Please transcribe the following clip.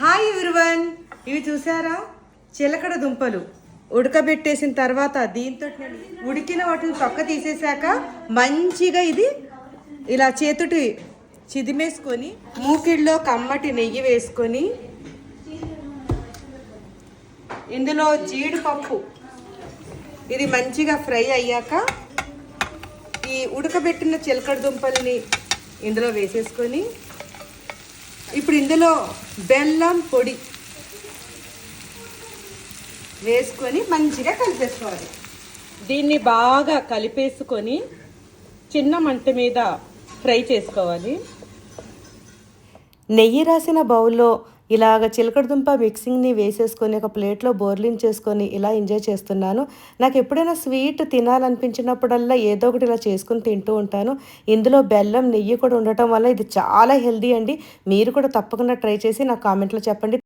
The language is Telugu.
హాయ్ ఎవ్రీవన్, ఇవి చూసారా? చిలకడ దుంపలు ఉడకబెట్టేసిన తర్వాత దీంతో ఉడికిన వాటిని తొక్క తీసేసాక మంచిగా ఇది ఇలా చేతుటి చిదిమేసుకొని మూకిళ్ళలో కమ్మటి నెయ్యి వేసుకొని ఇందులో జీడిపప్పు ఇది మంచిగా ఫ్రై అయ్యాక ఈ ఉడకబెట్టిన చిలకడ దుంపల్ని ఇందులో వేసేసుకొని ఇప్పుడు ఇందులో బెల్లం పొడి వేసుకొని మంచిగా కలిపేసుకోవాలి. దీన్ని బాగా కలిపేసుకొని చిన్న మంట మీద ఫ్రై చేసుకోవాలి. నెయ్యి రాసిన బౌల్లో ఇలాగ చిలకడదుంప మిక్సింగ్ని వేసేసుకొని ఒక ప్లేట్లో బోర్లించేసుకొని ఇలా ఎంజాయ్ చేస్తున్నాను. నాకు ఎప్పుడైనా స్వీట్ తినాలనిపించినప్పుడల్లా ఏదో ఒకటి ఇలా చేసుకుని తింటూ ఉంటాను. ఇందులో బెల్లం నెయ్యి కూడా ఉండటం వల్ల ఇది చాలా హెల్దీ అండి. మీరు కూడా తప్పకుండా ట్రై చేసి నాకు కామెంట్లో చెప్పండి.